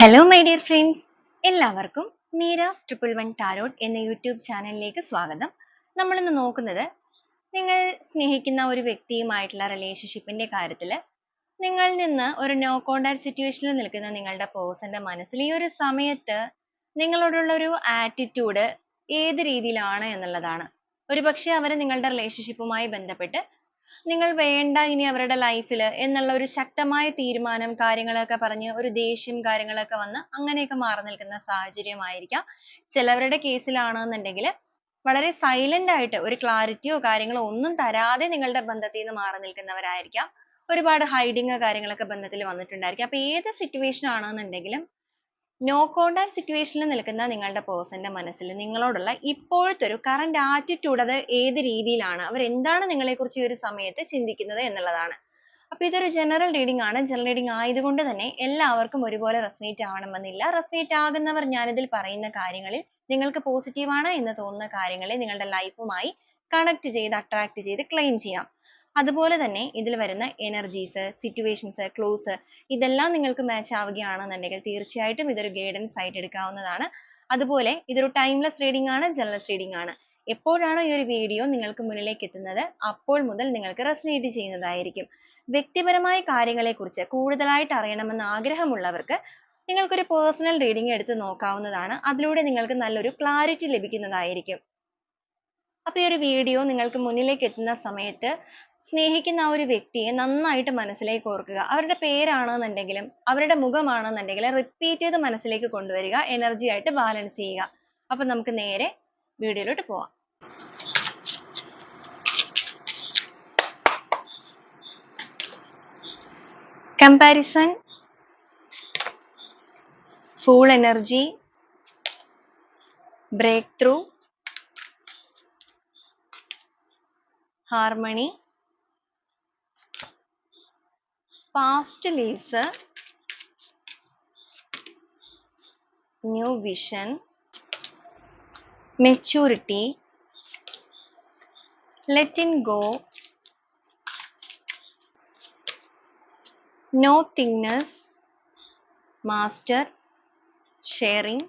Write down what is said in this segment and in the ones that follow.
Hello my dear friends, എല്ലാവർക്കും Meera's 111 tarot എന്ന YouTube ചാനലിലേക്ക് സ്വാഗതം. നമ്മളിന്ന് നോക്കുന്നത് നിങ്ങൾ സ്നേഹിക്കുന്ന ഒരു വ്യക്തിയുമായിട്ടുള്ള റിലേഷൻഷിപ്പിന്റെ കാര്യത്തിൽ നിങ്ങളിൽ നിന്ന് ഒരു നോ കോണ്ടാക്ട് സിറ്റുവേഷനിൽ നിൽക്കുന്ന നിങ്ങളുടെ പേഴ്സന്റെ മനസ്സിൽ ഈ ഒരു സമയത്ത് നിങ്ങളോടുള്ള ഒരു ആറ്റിറ്റ്യൂഡ് ഏത് രീതിയിലാണ് എന്നുള്ളതാണ്. ഒരുപക്ഷെ അവർ നിങ്ങളുടെ റിലേഷൻഷിപ്പുമായി ബന്ധപ്പെട്ട് നിങ്ങൾ വേണ്ട ഇനി അവരുടെ ലൈഫിൽ എന്നുള്ള ഒരു ശക്തമായ തീരുമാനം കാര്യങ്ങളൊക്കെ പറഞ്ഞ് ഒരു ദേഷ്യം കാര്യങ്ങളൊക്കെ വന്ന് അങ്ങനെയൊക്കെ മാറി നിൽക്കുന്ന സാഹചര്യമായിരിക്കാം. ചിലവരുടെ കേസിലാണെന്നുണ്ടെങ്കിൽ വളരെ സൈലന്റ് ആയിട്ട് ഒരു ക്ലാരിറ്റിയോ കാര്യങ്ങളോ ഒന്നും തരാതെ നിങ്ങളുടെ ബന്ധത്തിൽ നിന്ന് മാറി നിൽക്കുന്നവരായിരിക്കാം. ഒരുപാട് ഹൈഡിങ് കാര്യങ്ങളൊക്കെ ബന്ധത്തിൽ വന്നിട്ടുണ്ടായിരിക്കാം. അപ്പൊ ഏത് സിറ്റുവേഷൻ ആണെന്നുണ്ടെങ്കിലും നോ കോണ്ടാക്ട് സിറ്റുവേഷനിൽ നിൽക്കുന്ന നിങ്ങളുടെ പേഴ്സന്റെ മനസ്സിൽ നിങ്ങളോടുള്ള ഇപ്പോഴത്തെ ഒരു കറന്റ് ആറ്റിറ്റ്യൂഡ് അത് ഏത് രീതിയിലാണ്, അവർ എന്താണ് നിങ്ങളെക്കുറിച്ച് ഈ ഒരു സമയത്ത് ചിന്തിക്കുന്നത് എന്നുള്ളതാണ്. അപ്പൊ ഇതൊരു ജനറൽ റീഡിംഗ് ആണ്. ജനറൽ റീഡിംഗ് ആയതുകൊണ്ട് തന്നെ എല്ലാവർക്കും ഒരുപോലെ റെസനേറ്റ് ആവണമെന്നില്ല. റെസനേറ്റ് ആകുന്നവർ ഞാനിതിൽ പറയുന്ന കാര്യങ്ങളിൽ നിങ്ങൾക്ക് പോസിറ്റീവ് ആണ് എന്ന് തോന്നുന്ന കാര്യങ്ങളെ നിങ്ങളുടെ ലൈഫുമായി കണക്ട് ചെയ്ത് അട്രാക്ട് ചെയ്ത് ക്ലെയിം ചെയ്യാം. അതുപോലെ തന്നെ ഇതിൽ വരുന്ന എനർജീസ്, സിറ്റുവേഷൻസ്, ക്ലൂസ് ഇതെല്ലാം നിങ്ങൾക്ക് മാച്ച് ആവുകയാണെന്നുണ്ടെങ്കിൽ തീർച്ചയായിട്ടും ഇതൊരു ഗൈഡൻസ് ആയിട്ട് എടുക്കാവുന്നതാണ്. അതുപോലെ ഇതൊരു ടൈംലെസ് റീഡിംഗ് ആണ്, ജനറൽ റീഡിംഗ് ആണ്. എപ്പോഴാണോ ഈ ഒരു വീഡിയോ നിങ്ങൾക്ക് മുന്നിലേക്ക് എത്തുന്നത് അപ്പോൾ മുതൽ നിങ്ങൾക്ക് റെസനേറ്റ് ചെയ്യുന്നതായിരിക്കും. വ്യക്തിപരമായ കാര്യങ്ങളെക്കുറിച്ച് കൂടുതലായിട്ട് അറിയണമെന്ന് ആഗ്രഹമുള്ളവർക്ക് നിങ്ങൾക്കൊരു പേഴ്സണൽ റീഡിംഗ് എടുത്ത് നോക്കാവുന്നതാണ്. അതിലൂടെ നിങ്ങൾക്ക് നല്ലൊരു ക്ലാരിറ്റി ലഭിക്കുന്നതായിരിക്കും. അപ്പൊ ഈ ഒരു വീഡിയോ നിങ്ങൾക്ക് മുന്നിലേക്ക് എത്തുന്ന സമയത്ത് സ്നേഹിക്കുന്ന ആ ഒരു വ്യക്തിയെ നന്നായിട്ട് മനസ്സിലേക്ക് ഓർക്കുക. അവരുടെ പേരാണെന്നുണ്ടെങ്കിലും അവരുടെ മുഖമാണെന്നുണ്ടെങ്കിലും റിപ്പീറ്റ് ചെയ്ത് മനസ്സിലേക്ക് കൊണ്ടുവരിക. എനർജി ആയിട്ട് ബാലൻസ് ചെയ്യുക. അപ്പൊ നമുക്ക് നേരെ വീഡിയോയിലോട്ട് പോവാം. Comparison, fool energy, break through, harmony, past leaves, new vision, maturity, letting go, nothingness, master, sharing,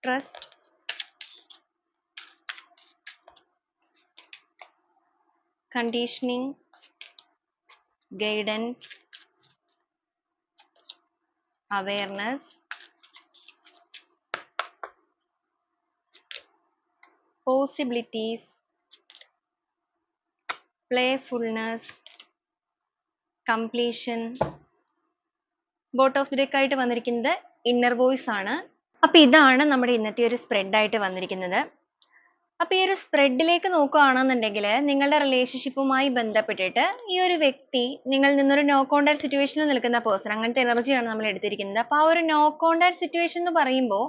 trust, conditioning, guidance, awareness, possibilities, playfulness, completion. Boat of the deck ആയിട്ട് വന്നിരിക്കുന്നത് ഇന്നർ വോയിസ് ആണ്. അപ്പൊ ഇതാണ് നമ്മുടെ ഇന്നത്തെ ഒരു സ്പ്രെഡ് ആയിട്ട് വന്നിരിക്കുന്നത്. അപ്പൊ ഈ ഒരു സ്പ്രെഡിലേക്ക് നോക്കുകയാണെന്നുണ്ടെങ്കിൽ നിങ്ങളുടെ റിലേഷൻഷിപ്പുമായി ബന്ധപ്പെട്ടിട്ട് ഈ ഒരു വ്യക്തി നിങ്ങളിൽ നിന്നൊരു നോ കോണ്ടാക്ട് സിറ്റുവേഷനിൽ നിൽക്കുന്ന പേഴ്സൺ, അങ്ങനത്തെ എനർജിയാണ് നമ്മൾ എടുത്തിരിക്കുന്നത്. അപ്പൊ ആ ഒരു നോ കോണ്ടാക്ട് സിറ്റുവേഷൻ എന്ന് പറയുമ്പോൾ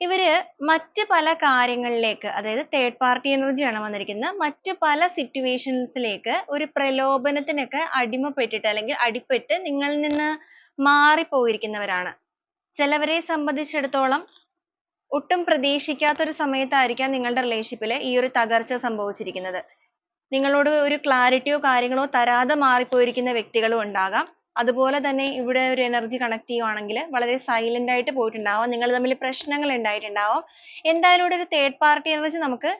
ഇവര് മറ്റ് പല കാര്യങ്ങളിലേക്ക്, അതായത് തേർഡ് പാർട്ടി എനർജിയാണ് വന്നിരിക്കുന്നത്, മറ്റു പല സിറ്റുവേഷൻസിലേക്ക് ഒരു പ്രലോഭനത്തിനൊക്കെ അടിമപ്പെട്ടിട്ട് അല്ലെങ്കിൽ അടിപ്പെട്ട് നിങ്ങളിൽ നിന്ന് മാറിപ്പോയിരിക്കുന്നവരാണ്. ചിലവരെ സംബന്ധിച്ചിടത്തോളം ഒട്ടും പ്രതീക്ഷിക്കാത്ത ഒരു സമയത്തായിരിക്കാം നിങ്ങളുടെ റിലേഷൻഷിപ്പിൽ ഈ ഒരു തകർച്ച സംഭവിച്ചിരിക്കുന്നത്. നിങ്ങളോട് ഒരു ക്ലാരിറ്റിയോ കാര്യങ്ങളോ തരാതെ മാറിപ്പോയിരിക്കുന്ന വ്യക്തികളും ഉണ്ടാകാം. അതുപോലെ തന്നെ ഇവിടെ ഒരു എനർജി കണക്ട് ചെയ്യുവാണെങ്കിൽ വളരെ സൈലന്റ് ആയിട്ട് പോയിട്ടുണ്ടാവാം. നിങ്ങൾ തമ്മിൽ പ്രശ്നങ്ങൾ ഉണ്ടായിട്ടുണ്ടാവാം. എന്തായാലും ഇവിടെ ഒരു തേർഡ് പാർട്ടി എനർജി നമുക്ക്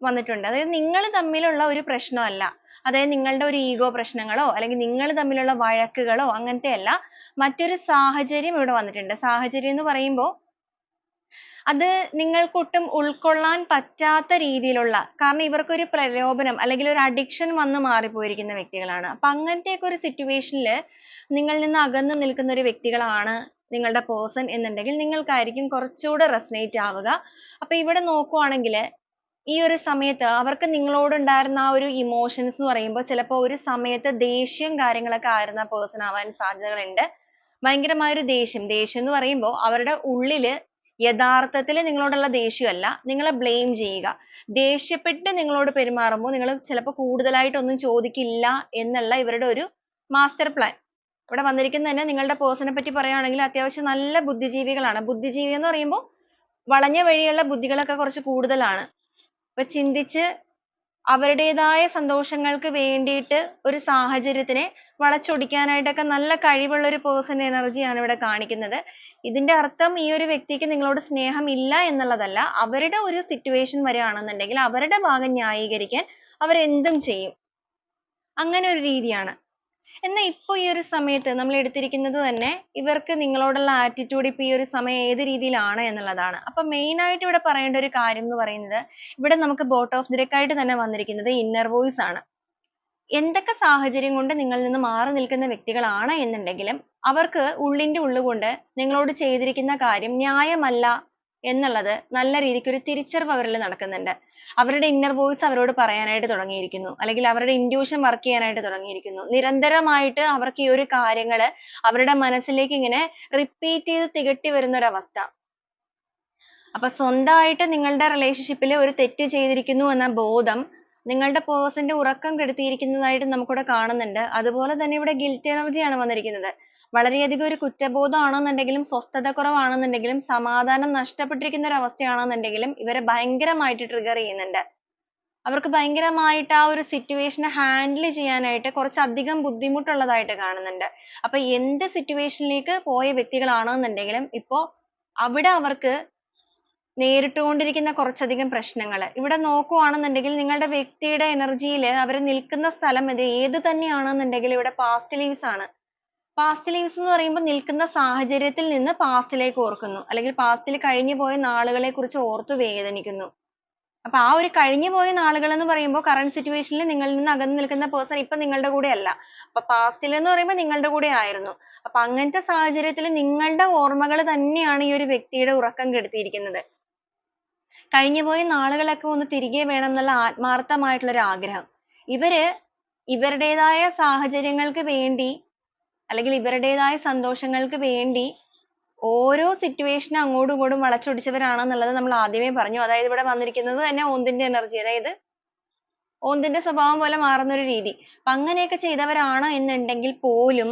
വന്നിട്ടുണ്ട്. അതായത് നിങ്ങൾ തമ്മിലുള്ള ഒരു പ്രശ്നമല്ല, അതായത് നിങ്ങളുടെ ഒരു ഈഗോ പ്രശ്നങ്ങളോ അല്ലെങ്കിൽ നിങ്ങൾ തമ്മിലുള്ള വഴക്കുകളോ അങ്ങനത്തെ അല്ല, മറ്റൊരു സാഹചര്യം ഇവിടെ വന്നിട്ടുണ്ട്. സാഹചര്യം എന്ന് പറയുമ്പോൾ അത് നിങ്ങൾക്ക് ഒട്ടും ഉൾക്കൊള്ളാൻ പറ്റാത്ത രീതിയിലുള്ള, കാരണം ഇവർക്കൊരു പ്രലോഭനം അല്ലെങ്കിൽ ഒരു അഡിക്ഷൻ വന്ന് മാറിപ്പോയിരിക്കുന്ന വ്യക്തികളാണ്. അപ്പൊ അങ്ങനത്തെയൊക്കെ ഒരു സിറ്റുവേഷനിൽ നിങ്ങളിൽ നിന്ന് അകന്നു നിൽക്കുന്ന ഒരു വ്യക്തികളാണ് നിങ്ങളുടെ പേഴ്സൺ എന്നുണ്ടെങ്കിൽ നിങ്ങൾക്കായിരിക്കും കുറച്ചുകൂടെ റെസനേറ്റ് ആവുക. അപ്പൊ ഇവിടെ നോക്കുവാണെങ്കിൽ ഈ ഒരു സമയത്ത് അവർക്ക് നിങ്ങളോട് ഉണ്ടായിരുന്ന ആ ഒരു ഇമോഷൻസ് എന്ന് പറയുമ്പോൾ ചിലപ്പോൾ ഒരു സമയത്ത് ദേഷ്യം കാര്യങ്ങളൊക്കെ ആയിരുന്ന പേഴ്സൺ ആവാൻ സാധ്യതകളുണ്ട്. ഭയങ്കരമായ ഒരു ദേഷ്യം എന്ന് പറയുമ്പോൾ അവരുടെ ഉള്ളില് യഥാർത്ഥത്തിൽ നിങ്ങളോടുള്ള ദേഷ്യമല്ല, നിങ്ങളെ ബ്ലെയിം ചെയ്യുക. ദേഷ്യപ്പെട്ട് നിങ്ങളോട് പെരുമാറുമ്പോൾ നിങ്ങൾ ചിലപ്പോൾ കൂടുതലായിട്ടൊന്നും ചോദിക്കില്ല എന്നുള്ള ഇവരുടെ ഒരു മാസ്റ്റർ പ്ലാൻ. ഇവിടെ വന്നിരിക്കുന്നത് തന്നെ നിങ്ങളുടെ പേഴ്സണെ പറ്റി പറയുകയാണെങ്കിൽ അത്യാവശ്യം നല്ല ബുദ്ധിജീവികളാണ്. ബുദ്ധിജീവി എന്ന് പറയുമ്പോൾ വളഞ്ഞ വഴിയുള്ള ബുദ്ധികളൊക്കെ കുറച്ച് കൂടുതലാണ്. അപ്പൊ ചിന്തിച്ച് അവരുടേതായ സന്തോഷങ്ങൾക്ക് വേണ്ടിയിട്ട് ഒരു സാഹചര്യത്തിനെ വളച്ചൊടിക്കാനായിട്ടൊക്കെ നല്ല കഴിവുള്ള ഒരു person എനർജിയാണ് ഇവിടെ കാണിക്കുന്നത്. ഇതിന്റെ അർത്ഥം ഈ ഒരു വ്യക്തിക്ക് നിങ്ങളോട് സ്നേഹം ഇല്ല എന്നുള്ളതല്ല. അവരുടെ ഒരു situation വരികയാണെന്നുണ്ടെങ്കിൽ അവരുടെ ഭാഗം ന്യായീകരിക്കാൻ അവർ എന്തും ചെയ്യും. അങ്ങനെ ഒരു രീതിയാണ്. എന്നാൽ ഇപ്പൊ ഈ ഒരു സമയത്ത് നമ്മൾ എടുത്തിരിക്കുന്നത് തന്നെ ഇവർക്ക് നിങ്ങളോടുള്ള attitude ഇപ്പൊ ഈ ഒരു സമയം ഏത് രീതിയിലാണ് എന്നുള്ളതാണ്. അപ്പൊ main ആയിട്ട് ഇവിടെ പറയേണ്ട ഒരു കാര്യം എന്ന് പറയുന്നത് ഇവിടെ നമുക്ക് boat of the deck ആയിട്ട് തന്നെ വന്നിരിക്കുന്നത് inner voice ആണ്. എന്തൊക്കെ സാഹചര്യം കൊണ്ട് നിങ്ങളിൽ നിന്ന് മാറി നിൽക്കുന്ന വ്യക്തികളാണ് എന്നുണ്ടെങ്കിലും അവർക്ക് ഉള്ളിന്റെ ഉള്ളുകൊണ്ട് നിങ്ങളോട് ചെയ്തിരിക്കുന്ന കാര്യം ന്യായമല്ല എന്നുള്ളത് നല്ല രീതിക്ക് ഒരു തിരിച്ചറിവ് അവരിൽ നടക്കുന്നുണ്ട്. അവരുടെ inner voice അവരോട് പറയാനായിട്ട് തുടങ്ങിയിരിക്കുന്നു. അല്ലെങ്കിൽ അവരുടെ intuition work ചെയ്യാനായിട്ട് തുടങ്ങിയിരിക്കുന്നു. നിരന്തരമായിട്ട് അവർക്ക് ഈ ഒരു കാര്യങ്ങള് അവരുടെ മനസ്സിലേക്ക് ഇങ്ങനെ repeat ചെയ്ത് തികട്ടി വരുന്ന ഒരു അവസ്ഥ. അപ്പൊ സ്വന്തമായിട്ട് നിങ്ങളുടെ relationship ൽ ഒരു തെറ്റ് ചെയ്തിരിക്കുന്നു എന്ന ബോധം നിങ്ങളുടെ person ന്റെ ഉറക്കം കെടുത്തിയിരിക്കുന്നതായിട്ട് നമുക്കിവിടെ കാണുന്നുണ്ട്. അതുപോലെ തന്നെ ഇവിടെ guilt energy ആണ് വന്നിരിക്കുന്നത്. വളരെയധികം ഒരു കുറ്റബോധം ആണെന്നുണ്ടെങ്കിലും സ്വസ്ഥതക്കുറവാണെന്നുണ്ടെങ്കിലും സമാധാനം നഷ്ടപ്പെട്ടിരിക്കുന്ന ഒരു അവസ്ഥയാണെന്നുണ്ടെങ്കിലും ഇവരെ ഭയങ്കരമായിട്ട് trigger ചെയ്യുന്നുണ്ട്. അവർക്ക് ഭയങ്കരമായിട്ട് ആ ഒരു situation handle ചെയ്യാനായിട്ട് കുറച്ചധികം ബുദ്ധിമുട്ടുള്ളതായിട്ട് കാണുന്നുണ്ട്. അപ്പൊ എന്ത് situation ലേക്ക് പോയ വ്യക്തികളാണെന്നുണ്ടെങ്കിലും ഇപ്പോ അവിടെ അവർക്ക് നേരിട്ടുകൊണ്ടിരിക്കുന്ന കുറച്ചധികം പ്രശ്നങ്ങൾ ഇവിടെ നോക്കുവാണെന്നുണ്ടെങ്കിൽ നിങ്ങളുടെ വ്യക്തിയുടെ എനർജിയിൽ അവർ നിൽക്കുന്ന സ്ഥലം ഇത് ഏത് തന്നെയാണെന്നുണ്ടെങ്കിൽ ഇവിടെ past lives ആണ്. past lives എന്ന് പറയുമ്പോൾ നിൽക്കുന്ന സാഹചര്യത്തിൽ നിന്ന് past ലേക്ക് ഓർക്കുന്നു അല്ലെങ്കിൽ past ൽ കഴിഞ്ഞു പോയ നാളുകളെ കുറിച്ച് ഓർത്ത് വേദനിക്കുന്നു. അപ്പൊ ആ ഒരു കഴിഞ്ഞു പോയ നാളുകൾ എന്ന് പറയുമ്പോൾ current situation ൽ നിങ്ങളിൽ നിന്ന് അകന്നു നിൽക്കുന്ന person ഇപ്പൊ നിങ്ങളുടെ കൂടെ അല്ല. അപ്പൊ past ൽ എന്ന് പറയുമ്പോൾ നിങ്ങളുടെ കൂടെ ആയിരുന്നു. അപ്പൊ അങ്ങനത്തെ സാഹചര്യത്തിൽ നിങ്ങളുടെ ഓർമ്മകൾ തന്നെയാണ് ഈ ഒരു വ്യക്തിയുടെ ഉറക്കം കെടുത്തിയിരിക്കുന്നത്. കഴിഞ്ഞുപോയ നാളുകളൊക്കെ ഒന്ന് തിരികെ വേണം എന്നുള്ള ആത്മാർത്ഥമായിട്ടുള്ള ഒരു ആഗ്രഹം. ഇവര് ഇവരുടേതായ സാഹചര്യങ്ങൾക്ക് വേണ്ടി അല്ലെങ്കിൽ ഇവരുടേതായ സന്തോഷങ്ങൾക്ക് വേണ്ടി ഓരോ situation അങ്ങോട്ടും ഇങ്ങോട്ടും വളച്ചൊടിച്ചവരാണെന്നുള്ളത് നമ്മൾ ആദ്യമേ പറഞ്ഞു. അതായത് ഇവിടെ വന്നിരിക്കുന്നത് തന്നെ ഓന്തിന്റെ energy. അതായത് ഓന്തിന്റെ സ്വഭാവം പോലെ മാറുന്ന ഒരു രീതി. അപ്പൊ അങ്ങനെയൊക്കെ ചെയ്തവരാണ് എന്നുണ്ടെങ്കിൽ പോലും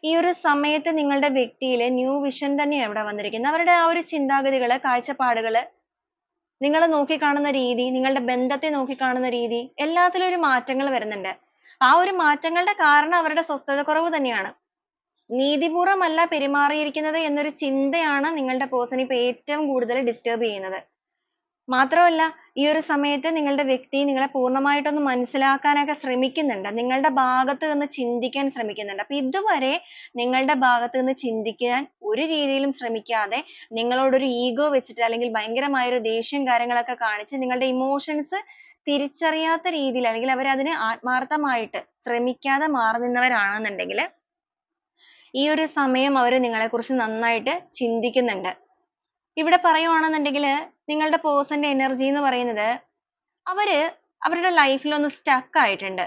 ഈ ഒരു സമയത്ത് നിങ്ങളുടെ വ്യക്തിയിൽ new vision തന്നെയാണ് ഇവിടെ വന്നിരിക്കുന്നത്. അവരുടെ ആ ഒരു ചിന്താഗതികള് കാഴ്ചപ്പാടുകള് നിങ്ങളെ നോക്കിക്കാണുന്ന രീതി നിങ്ങളുടെ ബന്ധത്തെ നോക്കിക്കാണുന്ന രീതി എല്ലാത്തിലും ഒരു മാറ്റങ്ങൾ വരുന്നുണ്ട്. ആ ഒരു മാറ്റങ്ങളുടെ കാരണം അവരുടെ സ്വസ്ഥതക്കുറവ് തന്നെയാണ്. നീതിപൂർവമല്ല പെരുമാറിയിരിക്കുന്നത് എന്നൊരു ചിന്തയാണ് നിങ്ങളുടെ person ഇപ്പൊ ഏറ്റവും കൂടുതൽ disturb ചെയ്യുന്നത്. മാത്രമല്ല ഈ ഒരു സമയത്ത് നിങ്ങളുടെ വ്യക്തി നിങ്ങളെ പൂർണ്ണമായിട്ടൊന്ന് മനസ്സിലാക്കാനൊക്കെ ശ്രമിക്കുന്നുണ്ട്. നിങ്ങളുടെ ഭാഗത്ത് നിന്ന് ചിന്തിക്കാൻ ശ്രമിക്കുന്നുണ്ട്. അപ്പൊ ഇതുവരെ നിങ്ങളുടെ ഭാഗത്ത് നിന്ന് ചിന്തിക്കാൻ ഒരു രീതിയിലും ശ്രമിക്കാതെ നിങ്ങളോട് ഒരു ego വെച്ചിട്ട് അല്ലെങ്കിൽ ഭയങ്കരമായ ഒരു ദേഷ്യം കാര്യങ്ങളൊക്കെ കാണിച്ച് നിങ്ങളുടെ emotions തിരിച്ചറിയാത്ത രീതിയിൽ അല്ലെങ്കിൽ അവർ അതിന് ആത്മാർത്ഥമായിട്ട് ശ്രമിക്കാതെ മാറി നിന്നവരാണെന്നുണ്ടെങ്കിൽ ഈ ഒരു സമയം അവർ നിങ്ങളെക്കുറിച്ച് നന്നായിട്ട് ചിന്തിക്കുന്നുണ്ട്. ഇവിടെ പറയുവാണെന്നുണ്ടെങ്കിൽ നിങ്ങളുടെ person ന്റെ energy എന്ന് പറയുന്നത് അവര് അവരുടെ life ൽ ഒന്ന് stuck ആയിട്ടുണ്ട്.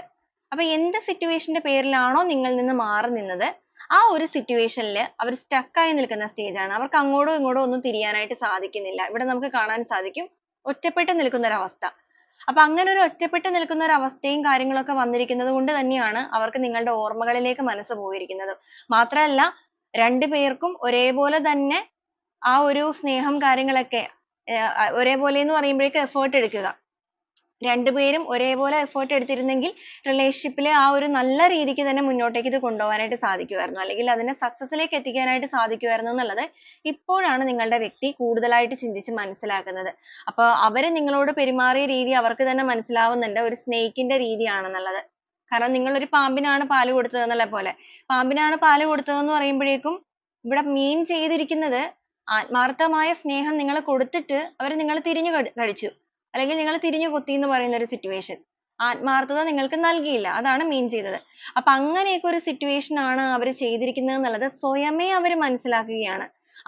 അപ്പൊ എന്ത് situation ന്റെ പേരിലാണോ നിങ്ങളിൽ നിന്ന് മാറി നിന്നത് ആ ഒരു situation ൽ അവർ stuck ആയി നിൽക്കുന്ന stage ആണ്. അവർക്ക് അങ്ങോട്ടോ ഇങ്ങോട്ടോ ഒന്നും തിരിയാനായിട്ട് സാധിക്കുന്നില്ല. ഇവിടെ നമുക്ക് കാണാൻ സാധിക്കും ഒറ്റപ്പെട്ട് നിൽക്കുന്ന ഒരു അവസ്ഥ. അപ്പൊ അങ്ങനെ ഒരു ഒറ്റപ്പെട്ട് നിൽക്കുന്ന ഒരു അവസ്ഥയും കാര്യങ്ങളൊക്കെ വന്നിരിക്കുന്നത് കൊണ്ട് തന്നെയാണ് അവർക്ക് നിങ്ങളുടെ ഓർമ്മകളിലേക്ക് മനസ്സ് പോയിരിക്കുന്നത്. മാത്രമല്ല രണ്ടുപേർക്കും ഒരേപോലെ തന്നെ ആ ഒരു സ്നേഹം കാര്യങ്ങളൊക്കെ ഒരേപോലെ എന്ന് പറയുമ്പോഴേക്ക് effort എടുക്കുക. രണ്ടുപേരും ഒരേപോലെ effort എടുത്തിരുന്നെങ്കിൽ relationship ൽ ആ ഒരു നല്ല രീതിക്ക് തന്നെ മുന്നോട്ടേക്ക് ഇത് കൊണ്ടുപോകാനായിട്ട് സാധിക്കുമായിരുന്നു. അല്ലെങ്കിൽ അതിനെ success ലേക്ക് എത്തിക്കാനായിട്ട് സാധിക്കുമായിരുന്നു എന്നുള്ളത് ഇപ്പോഴാണ് നിങ്ങളുടെ വ്യക്തി കൂടുതലായിട്ട് ചിന്തിച്ച് മനസ്സിലാക്കുന്നത്. അപ്പൊ അവര് നിങ്ങളോട് പെരുമാറിയ രീതി അവർക്ക് തന്നെ മനസ്സിലാവുന്നുണ്ട് ഒരു snake ന്റെ രീതിയാണെന്നുള്ളത്. കാരണം നിങ്ങൾ ഒരു പാമ്പിനാണ് പാല് കൊടുത്തത് എന്നുള്ള പോലെ. പാമ്പിനാണ് പാല് കൊടുത്തതെന്ന് പറയുമ്പോഴേക്കും ഇവിടെ mean ചെയ്തിരിക്കുന്നത് ആത്മാർത്ഥമായ സ്നേഹം നിങ്ങൾ കൊടുത്തിട്ട് അവർ നിങ്ങളെ തിരിഞ്ഞു കടിച്ചു അല്ലെങ്കിൽ നിങ്ങൾ തിരിഞ്ഞു കൊത്തി എന്ന് പറയുന്ന ഒരു situation. ആത്മാർത്ഥത നിങ്ങൾക്ക് നൽകിയില്ല അതാണ് mean ചെയ്തത്. അപ്പൊ അങ്ങനെയൊക്കെ ഒരു situation ആണ് അവർ ചെയ്തിരിക്കുന്നത് എന്നുള്ളത് സ്വയമേ അവർ മനസ്സിലാക്കുകയാണ്.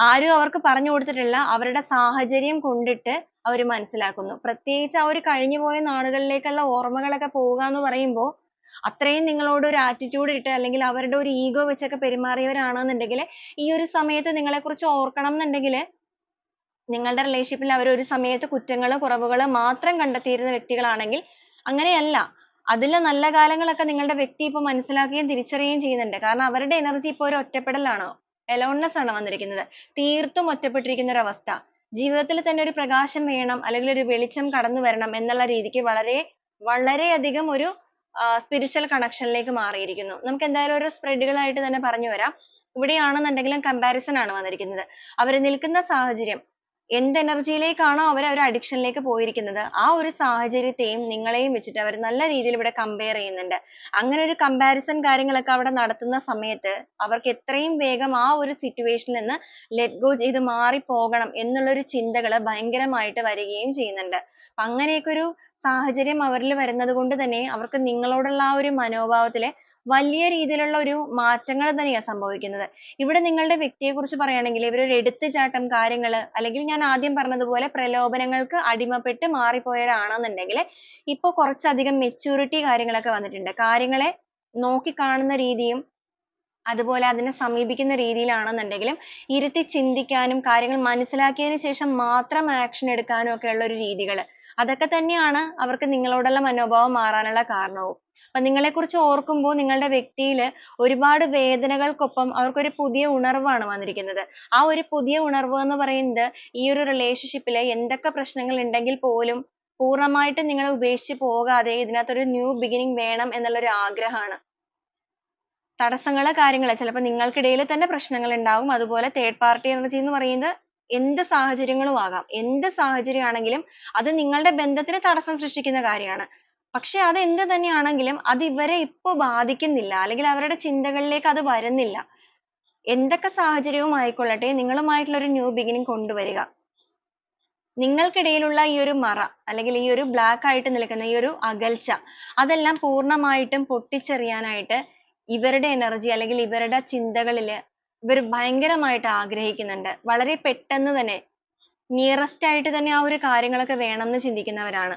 ആരും അവർക്ക് പറഞ്ഞു കൊടുത്തിട്ടില്ല. അവരുടെ സാഹചര്യം കൊണ്ടിട്ട് അവർ മനസ്സിലാക്കുന്നു. പ്രത്യേകിച്ച് ആ ഒരു കഴിഞ്ഞുപോയ നാളുകളിലേക്കുള്ള ഓർമ്മകളൊക്കെ പോവുക എന്ന് പറയുമ്പോൾ അത്രയും നിങ്ങളോട് ഒരു attitude ഇട്ട് അല്ലെങ്കിൽ അവരുടെ ഒരു ego വെച്ചൊക്കെ പെരുമാറിയവരാണെന്നുണ്ടെങ്കിൽ ഈ ഒരു സമയത്ത് നിങ്ങളെക്കുറിച്ച് ഓർക്കണം എന്നുണ്ടെങ്കിൽ നിങ്ങളുടെ relationship ൽ അവർ ഒരു സമയത്ത് കുറ്റങ്ങളും കുറവുകളും മാത്രം കണ്ടെത്തിയിരുന്ന വ്യക്തികളാണെങ്കിൽ അങ്ങനെയല്ല. അതിലെ നല്ല കാലങ്ങളൊക്കെ നിങ്ങളുടെ വ്യക്തി ഇപ്പൊ മനസ്സിലാക്കുകയും തിരിച്ചറിയുകയും ചെയ്യുന്നുണ്ട്. കാരണം അവരുടെ energy ഇപ്പൊ ഒരു ഒറ്റപ്പെടലാണ്. aloneness ആണ് വന്നിരിക്കുന്നത്. തീർത്തും ഒറ്റപ്പെട്ടിരിക്കുന്ന ഒരു അവസ്ഥ. ജീവിതത്തിൽ തന്നെ ഒരു പ്രകാശം വേണം അല്ലെങ്കിൽ ഒരു വെളിച്ചം കടന്നു വരണം എന്നുള്ള രീതിക്ക് വളരെ വളരെയധികം ഒരു സ്പിരിച്വൽ കണക്ഷനിലേക്ക് മാറിയിരിക്കുന്നു. നമുക്ക് എന്തായാലും ഒരു സ്പ്രെഡുകളായിട്ട് തന്നെ പറഞ്ഞു വരാം. ഇവിടെയാണെന്നുണ്ടെങ്കിലും കമ്പാരിസൺ ആണ് വന്നിരിക്കുന്നത്. അവർ നിൽക്കുന്ന സാഹചര്യം എന്ത് എനർജിയിലേക്കാണോ അവർ ഒരു അഡിക്ഷനിലേക്ക് പോയിരിക്കുന്നത്, ആ ഒരു സാഹചര്യത്തെയും നിങ്ങളെയും വെച്ചിട്ട് അവർ നല്ല രീതിയിൽ ഇവിടെ കമ്പയർ ചെയ്യുന്നുണ്ട്. അങ്ങനെ ഒരു കമ്പാരിസൺ കാര്യങ്ങളൊക്കെ അവിടെ നടത്തുന്ന സമയത്ത് അവർക്ക് എത്രയും വേഗം ആ ഒരു സിറ്റുവേഷനിൽ നിന്ന് ലെറ്റ് ഗോ ചെയ്ത് മാറി പോകണം എന്നുള്ളൊരു ചിന്തകൾ ഭയങ്കരമായിട്ട് വരികയും ചെയ്യുന്നുണ്ട്. അപ്പൊ അങ്ങനെയൊക്കെ ഒരു സാഹചര്യം അവരിൽ വരുന്നത് കൊണ്ട് തന്നെ അവർക്ക് നിങ്ങളോടുള്ള ആ ഒരു മനോഭാവത്തില് വലിയ രീതിയിലുള്ള ഒരു മാറ്റങ്ങൾ തന്നെയാ സംഭവിക്കുന്നത്. ഇവിടെ നിങ്ങളുടെ വ്യക്തിയെ കുറിച്ച് പറയുകയാണെങ്കിൽ ഇവരൊരു എടുത്തുചാട്ടം കാര്യങ്ങള് അല്ലെങ്കിൽ ഞാൻ ആദ്യം പറഞ്ഞതുപോലെ പ്രലോഭനങ്ങൾക്ക് അടിമപ്പെട്ട് മാറിപ്പോയവരാണെന്നുണ്ടെങ്കിൽ ഇപ്പൊ കുറച്ചധികം മെച്യൂരിറ്റി കാര്യങ്ങളൊക്കെ വന്നിട്ടുണ്ട്. കാര്യങ്ങളെ നോക്കിക്കാണുന്ന രീതിയും അതുപോലെ അതിനെ സമീപിക്കുന്ന രീതിയിലാണെന്നുണ്ടെങ്കിലും ഇരുത്തി ചിന്തിക്കാനും കാര്യങ്ങൾ മനസ്സിലാക്കിയതിന് ശേഷം മാത്രം ആക്ഷൻ എടുക്കാനും ഒക്കെ ഉള്ള ഒരു രീതികൾ അതൊക്കെ തന്നെയാണ് അവർക്ക് നിങ്ങളോടുള്ള മനോഭാവം മാറാനുള്ള കാരണവും. അപ്പൊ നിങ്ങളെക്കുറിച്ച് ഓർക്കുമ്പോൾ നിങ്ങളുടെ വ്യക്തിയിൽ ഒരുപാട് വേദനകൾക്കൊപ്പം അവർക്കൊരു പുതിയ ഉണർവാണ് വന്നിരിക്കുന്നത്. ആ ഒരു പുതിയ ഉണർവ് എന്ന് പറയുന്നത് ഈ ഒരു റിലേഷൻഷിപ്പിൽ എന്തൊക്കെ പ്രശ്നങ്ങൾ ഉണ്ടെങ്കിൽ പോലും പൂർണ്ണമായിട്ട് നിങ്ങളെ ഉപേക്ഷിച്ച് പോകാതെ ഇതിനകത്തൊരു ന്യൂ ബിഗിനിങ് വേണം എന്നുള്ള ഒരു ആഗ്രഹമാണ്. തടസ്സങ്ങള് കാര്യങ്ങള് ചിലപ്പോ നിങ്ങൾക്കിടയിൽ തന്നെ പ്രശ്നങ്ങൾ ഉണ്ടാവും. അതുപോലെ തേർഡ് പാർട്ടി എനർജി എന്ന് പറയുന്നത് എന്ത് സാഹചര്യങ്ങളും ആകാം. എന്ത് സാഹചര്യം ആണെങ്കിലും അത് നിങ്ങളുടെ ബന്ധത്തിന് തടസ്സം സൃഷ്ടിക്കുന്ന കാര്യമാണ്. പക്ഷെ അത് എന്ത് തന്നെയാണെങ്കിലും അത് ഇവരെ ഇപ്പൊ ബാധിക്കുന്നില്ല അല്ലെങ്കിൽ അവരുടെ ചിന്തകളിലേക്ക് അത് വരുന്നില്ല. എന്തൊക്കെ സാഹചര്യവും ആയിക്കൊള്ളട്ടെ നിങ്ങളുമായിട്ടുള്ള ഒരു ന്യൂ ബിഗിനിങ് കൊണ്ടുവരിക. നിങ്ങൾക്കിടയിലുള്ള ഈ ഒരു മറ അല്ലെങ്കിൽ ഈ ഒരു ബ്ലാക്ക് ആയിട്ട് നിൽക്കുന്ന ഈ ഒരു അകൽച്ച അതെല്ലാം പൂർണ്ണമായിട്ടും പൊട്ടിച്ചെറിയാനായിട്ട് ഇവരുടെ എനർജി അല്ലെങ്കിൽ ഇവരുടെ ചിന്തകളിൽ ഇവർ ഭയങ്കരമായിട്ട് ആഗ്രഹിക്കുന്നുണ്ട്. വളരെ പെട്ടെന്ന് തന്നെ നിയറസ്റ്റ് ആയിട്ട് തന്നെ ആ ഒരു കാര്യങ്ങളൊക്കെ വേണമെന്ന് ചിന്തിക്കുന്നവരാണ്.